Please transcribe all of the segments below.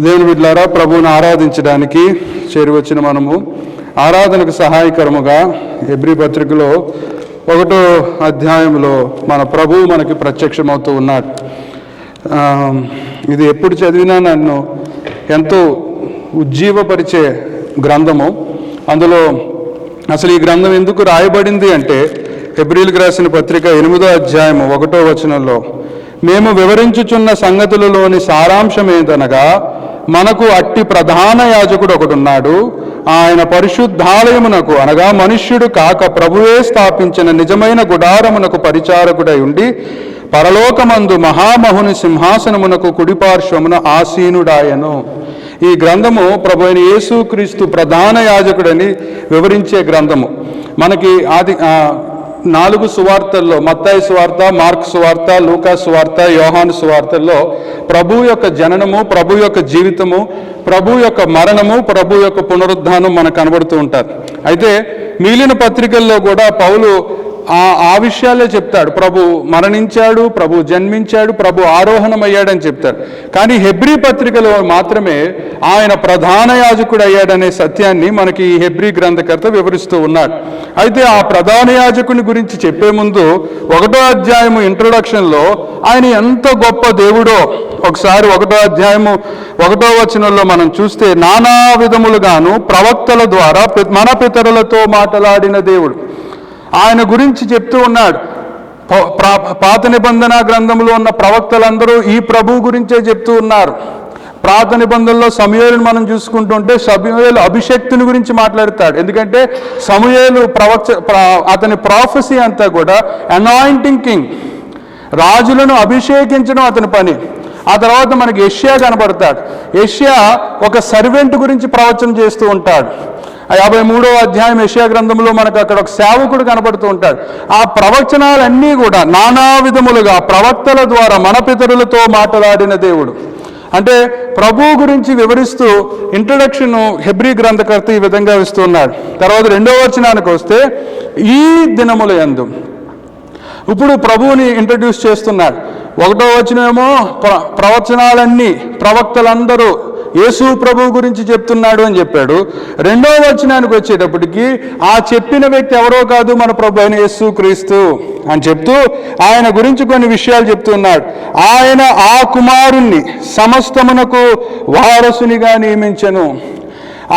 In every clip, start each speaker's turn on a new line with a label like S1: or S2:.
S1: దేవుని బిడ్డలారా, ప్రభువును ఆరాధించడానికి చేరువచ్చిన మనము ఆరాధనకు సహాయకరముగా హెబ్రీ పత్రికలో 1వ అధ్యాయంలో మన ప్రభువు మనకి ప్రత్యక్షమవుతూ ఉన్నాడు. ఇది ఎప్పుడు చదివినా నన్ను ఎంతో ఉజ్జీవపరిచే గ్రంథము. అందులో అసలు ఈ గ్రంథం ఎందుకు రాయబడింది అంటే, హెబ్రీలకు రాసిన పత్రిక 8వ అధ్యాయము 1వ వచనంలో, మేము వివరించుచున్న సంగతులలోని సారాంశం ఏంటనగా, మనకు అట్టి ప్రధాన యాజకుడు ఒకడున్నాడు. ఆయన పరిశుద్ధాలయమునకు అనగా మనుష్యుడు కాక ప్రభువే స్థాపించిన నిజమైన గుడారమునకు పరిచారకుడై ఉండి పరలోకమందు మహామహుని సింహాసనమునకు కుడిపార్శ్వమున ఆసీనుడాయను. ఈ గ్రంథము ప్రభు అయిన యేసుక్రీస్తు ప్రధాన యాజకుడని వివరించే గ్రంథము. మనకి 4 సువార్తల్లో, మత్తయి సువార్త, మార్కు సువార్త, లూకా సువార్త, యోహాను సువార్తల్లో ప్రభు యొక్క జననము, ప్రభు యొక్క జీవితము, ప్రభు యొక్క మరణము, ప్రభు యొక్క పునరుద్ధానం మనకు కనబడుతూ ఉంటారు. అయితే మిగిలిన పత్రికల్లో కూడా పౌలు ఆ విషయాలే చెప్తాడు. ప్రభు మరణించాడు, ప్రభు జన్మించాడు, ప్రభు ఆరోహణమయ్యాడని చెప్తాడు. కానీ హెబ్రీ పత్రికలో మాత్రమే ఆయన ప్రధాన యాజకుడు అయ్యాడనే సత్యాన్ని మనకి ఈ హెబ్రీ గ్రంథకర్త వివరిస్తూ ఉన్నాడు. అయితే ఆ ప్రధాన యాజకుని గురించి చెప్పే ముందు 1వ అధ్యాయము ఇంట్రొడక్షన్లో ఆయన ఎంత గొప్ప దేవుడో ఒకసారి 1వ అధ్యాయము 1వ వచనంలో మనం చూస్తే, నానా విధములుగాను ప్రవక్తల ద్వారా మన పితరులతో మాట్లాడిన దేవుడు ఆయన గురించి చెప్తూ ఉన్నాడు. పాత నిబంధన గ్రంథంలో ఉన్న ప్రవక్తలందరూ ఈ ప్రభు గురించే చెప్తూ ఉన్నారు. పాత నిబంధనలో సమూయేలును మనం చూసుకుంటుంటే సమూయేలు అభిషక్తుని గురించి మాట్లాడతాడు. ఎందుకంటే సమూయేలు అతని ప్రాఫెసీ అంతా కూడా అనాయింటింగ్ కింగ్, రాజులను అభిషేకించడం అతని పని. ఆ తర్వాత మనకి యెషయా కనబడతాడు. యెషయా ఒక సర్వెంట్ గురించి ప్రవచనం చేస్తూ ఉంటాడు. 53వ అధ్యాయం యెషయా గ్రంథంలో మనకు అక్కడ ఒక సేవకుడు కనబడుతూ ఉంటాడు. ఆ ప్రవచనాలన్నీ కూడా నానా విధములుగా ప్రవక్తల ద్వారా మన పితరులతో మాట్లాడిన దేవుడు. అంటే ప్రభు గురించి వివరిస్తూ ఇంట్రడక్షన్ హెబ్రీ గ్రంథకర్త ఈ విధంగా ఇస్తున్నాడు. తర్వాత 2వ వచనానికి వస్తే, ఈ దినముల యందు, ఇప్పుడు ప్రభువుని ఇంట్రడ్యూస్ చేస్తున్నాడు. 1వ వచనమేమో ప్రవచనాలన్నీ ప్రవక్తలందరూ యేసు ప్రభు గురించి చెప్తున్నాడు అని చెప్పాడు. 2వ వచనానికి వచ్చేటప్పటికి ఆ చెప్పిన వ్యక్తి ఎవరో కాదు, మన ప్రభు అయిన యేసుక్రీస్తు అని చెప్తూ ఆయన గురించి కొన్ని విషయాలు చెప్తున్నాడు. ఆయన ఆ కుమారుణ్ణి సమస్తమునకు వారసునిగా నియమించెను.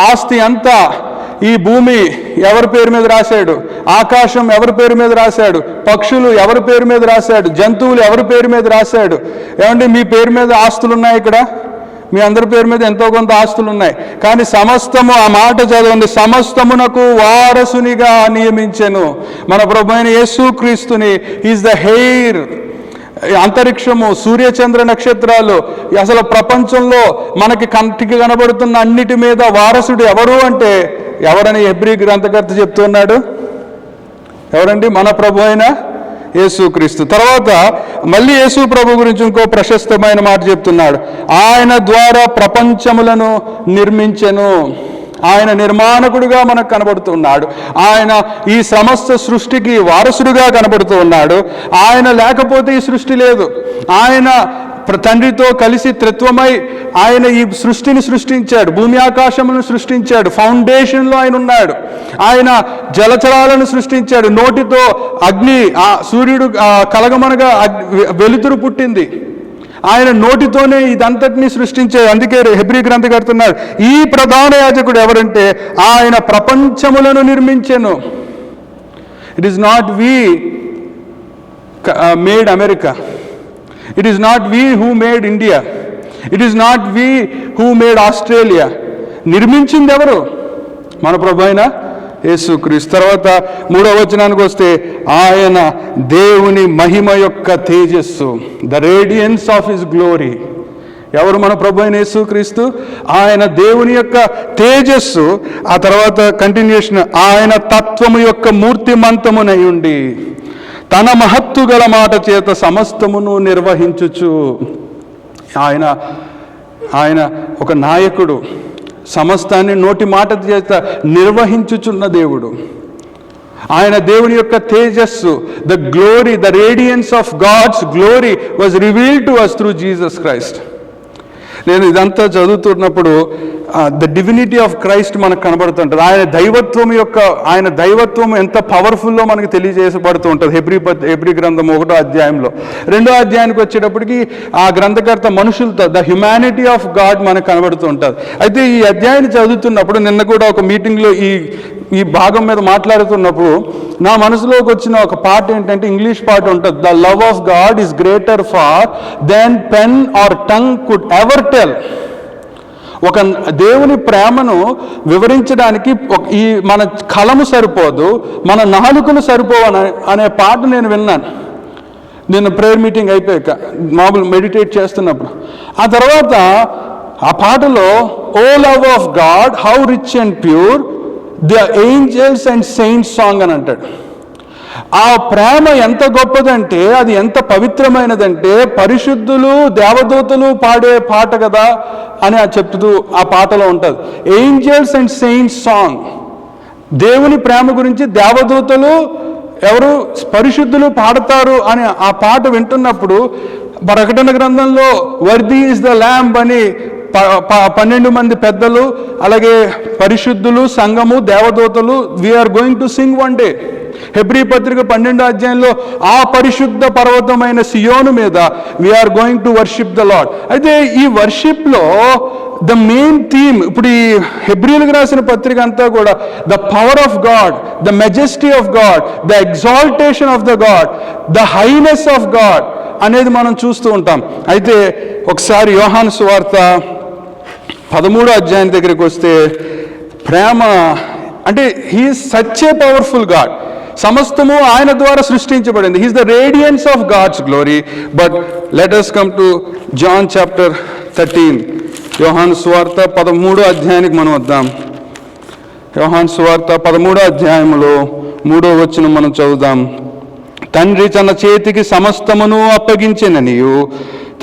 S1: ఆస్తి అంతా, ఈ భూమి ఎవరి పేరు మీద రాశాడు, ఆకాశం ఎవరి పేరు మీద రాశాడు, పక్షులు ఎవరి పేరు మీద రాశాడు, జంతువులు ఎవరి పేరు మీద రాశాడు. ఏమంటే మీ పేరు మీద ఆస్తులు ఉన్నాయి, ఇక్కడ మీ అందరి పేరు మీద ఎంతో కొంత ఆస్తులు ఉన్నాయి. కానీ సమస్తము, ఆ మాట చదవండి, సమస్తమునకు వారసునిగా నియమించెను. మన ప్రభు అయిన యేసుక్రీస్తుని ఈజ్ ద హెయిర్. అంతరిక్షము, సూర్యచంద్ర నక్షత్రాలు, అసలు ప్రపంచంలో మనకి కంటికి కనబడుతున్న అన్నిటి మీద వారసుడు ఎవరు అంటే ఎవరని హెబ్రీ గ్రంథకర్త చెప్తున్నాడు? ఎవరండి? మన ప్రభు అయిన యేసుక్రీస్తు. తర్వాత మళ్ళీ యేసు ప్రభు గురించి ఇంకో ప్రశస్తమైన మాట చెప్తున్నాడు. ఆయన ద్వారా ప్రపంచములను నిర్మించెను. ఆయన నిర్మాణకుడిగా మనకు కనబడుతున్నాడు. ఆయన ఈ సమస్త సృష్టికి వారసుడిగా కనబడుతూ ఉన్నాడు. ఆయన లేకపోతే ఈ సృష్టి లేదు. ఆయన తండ్రితో కలిసి త్రిత్వమై ఆయన ఈ సృష్టిని సృష్టించాడు, భూమి ఆకాశములను సృష్టించాడు, ఫౌండేషన్లో ఆయన ఉన్నాడు. ఆయన జలచరాలను సృష్టించాడు. నోటితో అగ్ని, సూర్యుడు కలగమనగా వెలుతురు పుట్టింది. ఆయన నోటితోనే ఇదంతటినీ సృష్టించాడు. అందుకే హెబ్రీ గ్రంథకర్తున్నాడు, ఈ ప్రధాన యాజకుడు ఎవరంటే ఆయన ప్రపంచములను నిర్మించెను. It is not we made America. It is not we who made India. It is not we who made Australia. నిర్మించింది ఎవరు? మన ప్రభు అయిన యేసుక్రీస్తు. తర్వాత 3వ వచనానికి వస్తే, ఆయన దేవుని మహిమ యొక్క తేజస్సు, the radiance of his glory. ఎవరు? మన ప్రభు అయిన యేసుక్రీస్తు. ఆయన దేవుని యొక్క తేజస్సు. ఆ తర్వాత కంటిన్యూషన్, ఆయన తత్వము యొక్క మూర్తిమంతమునై ఉండి తన మహత్తు గల మాట చేత సమస్తమును నిర్వహించుచు. ఆయన ఒక నాయకుడు, సమస్తాన్ని నోటి మాట చేత నిర్వహించుచున్న దేవుడు. ఆయన దేవుని యొక్క తేజస్సు, the glory, the radiance of God's glory was revealed to us through Jesus Christ. నేను ఇదంతా చదువుతున్నప్పుడు ద డివినిటీ ఆఫ్ క్రైస్ట్ మనకు కనబడుతుంటుంది. ఆయన దైవత్వం ఎంత పవర్ఫుల్లో మనకు తెలియజేయబడుతూ ఉంటుంది. హెబ్రీ గ్రంథం 1వ అధ్యాయంలో. 2వ అధ్యాయానికి వచ్చేటప్పటికి ఆ గ్రంథకర్త మనుషులతో ద హ్యుమానిటీ ఆఫ్ గాడ్ మనకు కనబడుతూ ఉంటుంది. అయితే ఈ అధ్యాయాన్ని చదువుతున్నప్పుడు నిన్న కూడా ఒక మీటింగ్లో ఈ భాగం మీద మాట్లాడుతున్నప్పుడు నా మనసులోకి వచ్చిన ఒక పాట ఏంటంటే, ఇంగ్లీష్ పాట ఉంటుంది, the love of God is greater far than pen or tongue could ever tell. ఒక దేవుని ప్రేమను వివరించడానికి ఈ మన కలము సరిపోదు, మన నాలుకలు సరిపోవు అనే పాట నేను విన్నాను నిన్న ప్రేయర్ మీటింగ్ అయిపోయాక, మామూలు మెడిటేట్ చేస్తున్నప్పుడు. ఆ తర్వాత ఆ పాటలో O love of God how rich and pure the angels and saints song అని అంటాడు. ఆ ప్రేమ ఎంత గొప్పదంటే, అది ఎంత పవిత్రమైనదంటే, పరిశుద్ధులు దేవదూతలు పాడే పాట కదా అని చెప్తూ ఆ పాటలో ఉంటుంది. ఏంజల్స్ అండ్ సెయింట్స్ సాంగ్, దేవుని ప్రేమ గురించి దేవదూతలు ఎవరు పరిశుద్ధులు పాడతారు అని ఆ పాట వింటున్నప్పుడు, ప్రకటన గ్రంథంలో వర్ది ఈజ్ ద ల్యాంబ్ అని 12 మంది పెద్దలు, అలాగే పరిశుద్ధులు, సంఘము, దేవదూతలు, we are going to sing one day. హెబ్రీ పత్రిక 12వ అధ్యాయంలో ఆ పరిశుద్ధ పర్వతమైన సియోను మీద we are going to worship the Lord. అయితే ఈ వర్షిప్లో ద మెయిన్ థీమ్, ఇప్పుడు ఈ హెబ్రీలకు రాసిన పత్రిక అంతా కూడా the power of God, the majesty of God, the exaltation of the God, the highness of God అనేది మనం చూస్తూ ఉంటాం. అయితే ఒకసారి యోహాను సువార్త 13వ అధ్యాయం దగ్గరికి వస్తే, ప్రేమ అంటే he is such a powerful God. సమస్తము ఆయన ద్వారా సృష్టించబడింది. He is the radiance of God's glory. But let us come to John chapter 13. యోహాను సువార్త 13వ అధ్యాయానికి మనం వద్దాం. యోహాను సువార్త 13వ అధ్యాయంలో 3వ వచనం మనం చదువుదాం. తండ్రి తన చేతికి సమస్తమును అప్పగించెననియు,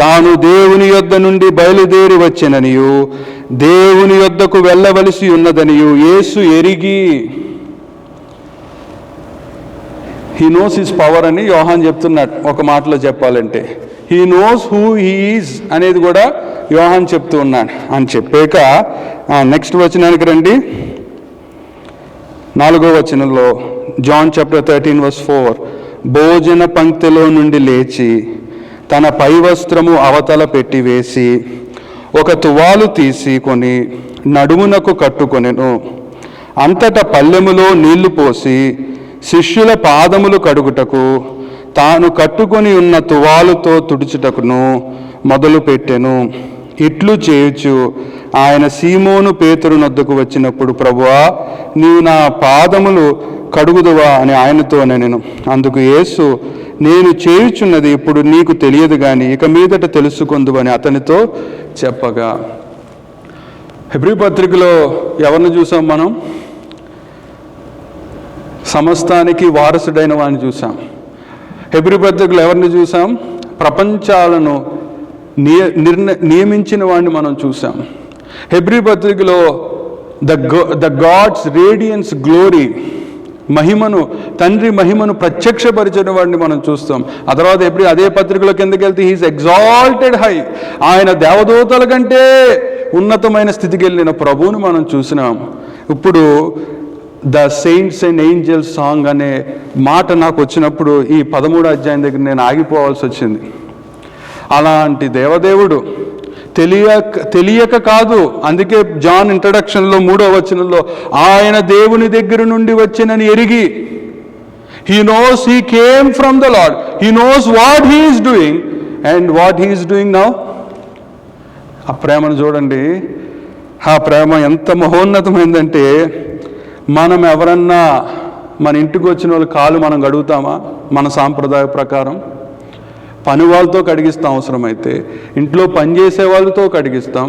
S1: తాను దేవుని యొద్ద నుండి బయలుదేరి వచ్చెననియు, దేవుని యొద్దకు వెళ్ళవలసి ఉన్నదనియు యేసు ఎరిగి. హీ నోస్ హిస్ పవర్ అని యోహాన్ చెప్తున్నాడు. ఒక మాటలో చెప్పాలంటే he knows who he is అనేది కూడా యోహాన్ చెప్తూ ఉన్నాడు అని చెప్పాక నెక్స్ట్ వచనానికి రండి. 4వ వచనంలో జాన్ చాప్టర్ 13 verse 4, భోజన పంక్తిలో నుండి లేచి తన పై వస్త్రము అవతల పెట్టి వేసి ఒక తువాలు తీసుకొని నడుమునకు కట్టుకొనెను. అంతటా పల్లెములో నీళ్లు పోసి శిష్యుల పాదములు కడుగుటకు తాను కట్టుకొని ఉన్న తువాలుతో తుడుచుటకును మొదలుపెట్టెను. ఇట్లు చేయుచు ఆయన సీమోను పేతురు నొద్దకు వచ్చినప్పుడు, ప్రభువా, నీవు నా పాదములు కడుగుదువా అని ఆయనతో నేను. అందుకు యేసు, నేను చేయుచున్నది ఇప్పుడు నీకు తెలియదు కానీ ఇక మీదట తెలుసుకొందువని అతనితో చెప్పగా. హెబ్రీ పత్రికలో ఎవరిని చూసాం మనం? సమస్తానికి వారసుడైన వాడిని చూసాం. హెబ్రీ పత్రికలో ఎవరిని చూసాం? ప్రపంచాలను నియమించిన వాడిని మనం చూసాం. హెబ్రీ పత్రికలో ద గాడ్స్ రేడియన్స్ గ్లోరీ, మహిమను, తండ్రి మహిమను ప్రత్యక్షపరిచిన వాడిని మనం చూస్తాం. ఆ తర్వాత అదే పత్రికలో కిందకి వెళ్తే హీఈస్ ఎగ్జాల్టెడ్ హై, ఆయన దేవదూతల కంటే ఉన్నతమైన స్థితికి వెళ్ళిన ప్రభువుని మనం చూసినాం. ఇప్పుడు the saints and angels song అనే మాట నాకు వచ్చినప్పుడు ఈ 13వ అధ్యాయం దగ్గర నేను ఆగిపోవాల్సి వచ్చింది. అలాంటి దేవదేవుడు తెలియక కాదు, అందుకే జాన్ ఇంట్రడక్షన్లో 3వ వచనంలో ఆయన దేవుని దగ్గర నుండి వచ్చినని ఎరిగి, he knows he came from the lord, he knows what he is doing and what he is doing now. ఆ ప్రేమను చూడండి, ఆ ప్రేమ ఎంత మహోన్నతమైందంటే, మనం ఎవరన్నా మన ఇంటికి వచ్చిన వాళ్ళు కాలు మనం కడుగుతామా? మన సాంప్రదాయ ప్రకారం పని వాళ్ళతో కడిగిస్తాం, అవసరమైతే ఇంట్లో పనిచేసే వాళ్ళతో కడిగిస్తాం.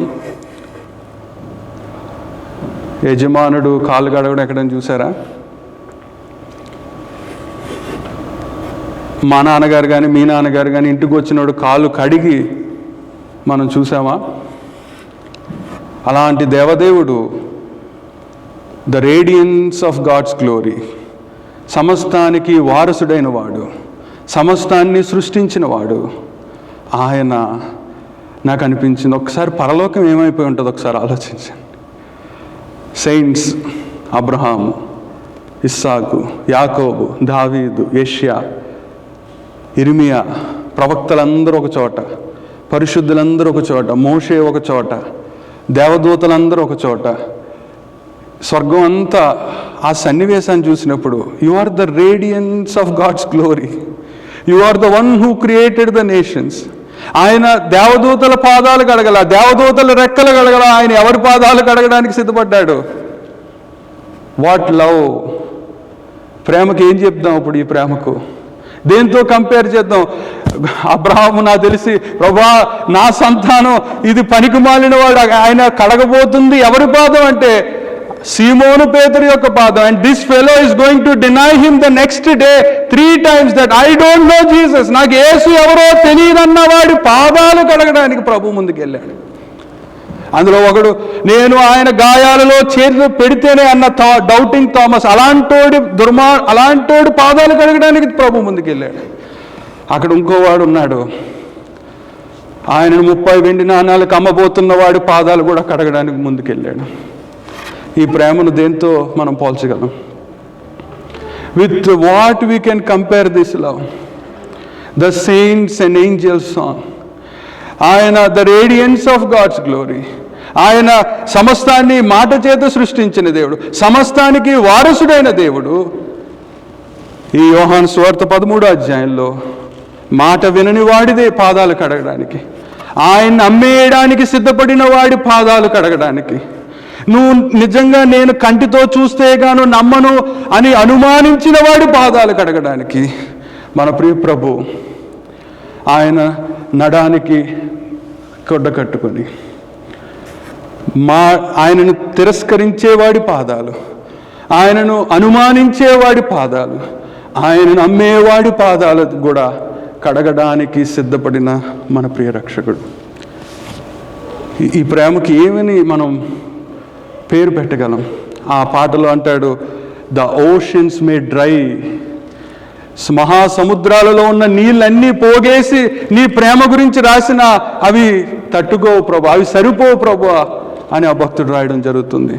S1: యజమానుడు కాలు కడగడం ఎక్కడైనా చూసారా? మా నాన్నగారు కానీ మీ నాన్నగారు కానీ ఇంటికి వచ్చినోడు కాలు కడిగి మనం చూసామా? అలాంటి దేవదేవుడు, the radiance of God's glory, సమస్తానికి వారసుడైన వాడు, సమస్తాన్ని సృష్టించిన వాడు, ఆయన నాకు అనిపించింది, ఒకసారి పరలోకం ఏమైపోయి ఉంటుందో ఒకసారి ఆలోచించండి. సెయింట్స్ అబ్రహాము, ఇస్సాకు, యాకోబు, దావీదు, యెషయా, ఇర్మియా, ప్రవక్తలందరూ ఒక చోట, పరిశుద్ధులందరూ ఒక చోట, మోషే ఒక చోట, దేవదూతలందరూ ఒక చోట, స్వర్గం అంతా ఆ సన్నివేశాన్ని చూసినప్పుడు you are the radiance of God's glory, you are the one who created the nations. ఆయన దేవదూతల పాదాలు కడగల, దేవదూతల రెక్కలు కడగల, ఆయన ఎవరి పాదాలు కడగడానికి సిద్ధపడ్డాడు? What love! ప్రేమకి ఏం చెప్దాం ఇప్పుడు? ఈ ప్రేమకు దేంతో కంపేర్ చేద్దాం? అబ్రహాము నాకు తెలిసి, ప్రభా నా సంతానం ఇది పనికి మాలిన వాడు, ఆయన కడగబోతుంది ఎవరి పాదం అంటే సీమోను పేతురు యొక్క పాదం. And this fellow is going to deny him the next day 3 times that I don't know Jesus, నాకు యేసు ఎవరో తెలియదన్న వాడి పాదాలు కడగడానికి ప్రభు ముందుకు వెళ్ళాడు. అందులో ఒకడు, నేను ఆయన గాయాలలో చేతులు పెడితేనే అన్న డౌటింగ్ థామస్, అలాంటోడు పాదాలు కడగడానికి ప్రభు ముందుకు వెళ్ళాడు. అక్కడ ఇంకోవాడు ఉన్నాడు, ఆయనను 30 వెండి నాణాలకు అమ్మబోతున్న వాడి పాదాలు కూడా కడగడానికి ముందుకెళ్ళాడు. ఈ ప్రేమను దేంతో మనం పోల్చగలం? With what we can compare this love? The saints and angels song. ఆయన the radiance of God's glory. ఆయన సమస్తాన్ని మాట చేత సృష్టించిన దేవుడు, సమస్తానికి వారసుడైన దేవుడు. ఈ యోహాను సువార్త 13వ అధ్యాయంలో మాట వినని వాడిదే పాదాలు కడగడానికి, ఆయన్ని అమ్మేయడానికి సిద్ధపడిన వాడి పాదాలు కడగడానికి, నువ్వు నిజంగా నేను కంటితో చూస్తే గాను నమ్మను అని అనుమానించిన వాడి పాదాలు కడగడానికి మన ప్రియ ప్రభు ఆయన నడానికి కొడ్డ కట్టుకొని, ఆయనను తిరస్కరించేవాడి పాదాలు, ఆయనను అనుమానించేవాడి పాదాలు, ఆయనను అమ్మేవాడి పాదాలు కూడా కడగడానికి సిద్ధపడిన మన ప్రియ రక్షకుడు. ఈ ప్రేమకి ఏమని మనం పేరు పెట్టగలం? ఆ పాటలో అంటాడు, ద ఓషన్స్ మే డ్రై, మహాసముద్రాలలో ఉన్న నీళ్ళన్నీ పోగేసి నీ ప్రేమ గురించి రాసిన అవి తట్టుకోవు ప్రభు, అవి సరిపోవు ప్రభు అని ఆ భక్తుడు రాయడం జరుగుతుంది.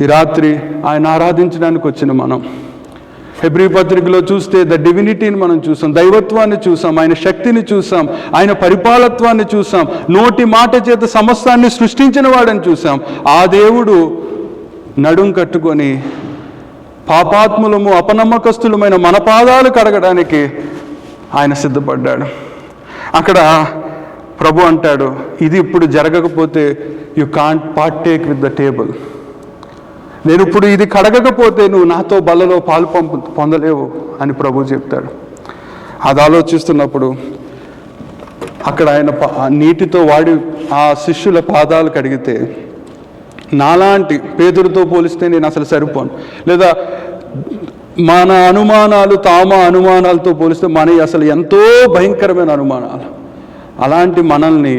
S1: ఈ రాత్రి ఆయన ఆరాధించడానికి వచ్చిన మనం హెబ్రీ పత్రికలో చూస్తే ద డివినిటీని మనం చూసాం, దైవత్వాన్ని చూసాం, ఆయన శక్తిని చూసాం, ఆయన పరిపాలత్వాన్ని చూసాం, నోటి మాట చేత సమస్తాన్ని సృష్టించిన వాడని చూసాం. ఆ దేవుడు నడుం కట్టుకొని పాపాత్ములము అపనమ్మకస్తులమైన మన పాదాలు కడగడానికి ఆయన సిద్ధపడ్డాడు. అక్కడ ప్రభు అంటాడు, ఇది ఇప్పుడు జరగకపోతే you can't partake with the table. నేను ఇప్పుడు ఇది కడగకపోతే నువ్వు నాతో బల్లలో పాలు పొందలేవు అని ప్రభు చెప్తాడు. అది ఆలోచిస్తున్నప్పుడు అక్కడ ఆయన నీటితో వాడి ఆ శిష్యుల పాదాలు కడిగితే, నాలాంటి పేతురుతో పోలిస్తే నేను అసలు సరిపోను, లేదా మన అనుమానాలు అనుమానాలతో పోలిస్తే మనవి అసలు ఎంతో భయంకరమైన అనుమానాలు, అలాంటి మనల్ని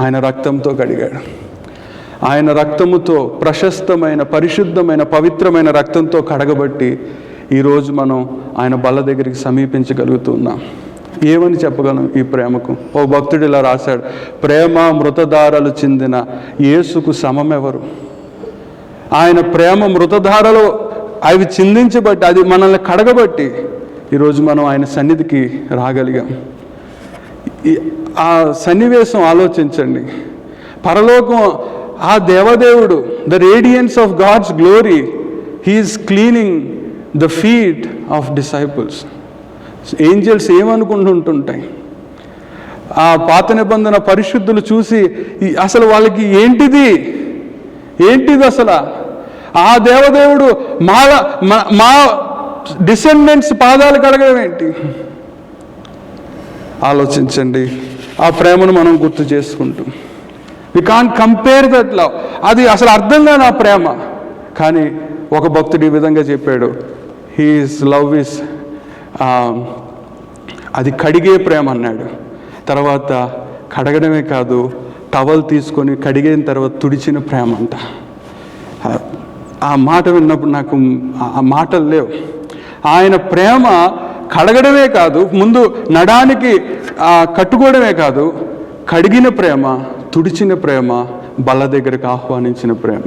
S1: ఆయన రక్తంతో కడిగాడు. ఆయన రక్తముతో, ప్రశస్తమైన పరిశుద్ధమైన పవిత్రమైన రక్తంతో కడగబట్టి ఈరోజు మనం ఆయన బల్ల దగ్గరికి సమీపించగలుగుతున్నాం. ఏమని చెప్పగలం ఈ ప్రేమకు? ఓ భక్తుడు ఇలా రాశాడు, ప్రేమ మృతధారలు చెందిన యేసుకు సమమెవరు? ఆయన ప్రేమ మృతధారలో అవి చిందించబట్టి, అది మనల్ని కడగబట్టి ఈరోజు మనం ఆయన సన్నిధికి రాగలిగాం. ఆ సన్నివేశం ఆలోచించండి. పరలోకం, ఆ దేవదేవుడు, the radiance of God's glory, he's cleaning the feet of disciples. Angels ఏమనుకుంటుంటాయి? ఆ పాత నిబంధన పరిశుద్ధులు చూసి అసలు వాళ్ళకి ఏంటిది అసలు? ఆ దేవదేవుడు మా డిసెండెంట్స్ పాదాలు కడగడం ఏంటి? ఆలోచించండి. ఆ ప్రేమను మనం గుర్తు చేసుకుంటాం. We can't compare that love. అది అసలు అర్థం కాని ఆ ప్రేమ. కానీ ఒక భక్తుడు ఈ విధంగా చెప్పాడు, హీస్ లవ్ ఇస్, అది కడిగే ప్రేమ అన్నాడు. తర్వాత కడగడమే కాదు, టవల్ తీసుకొని కడిగిన తర్వాత తుడిచిన ప్రేమ అంట. ఆ మాట విన్నప్పుడు నాకు ఆ మాటలు లేవు. ఆయన ప్రేమ కడగడమే కాదు, ముందు నడానికి కట్టుకోవడమే కాదు, కడిగిన ప్రేమ, తుడిచిన ప్రేమ, బల్ల దగ్గరకు ఆహ్వానించిన ప్రేమ.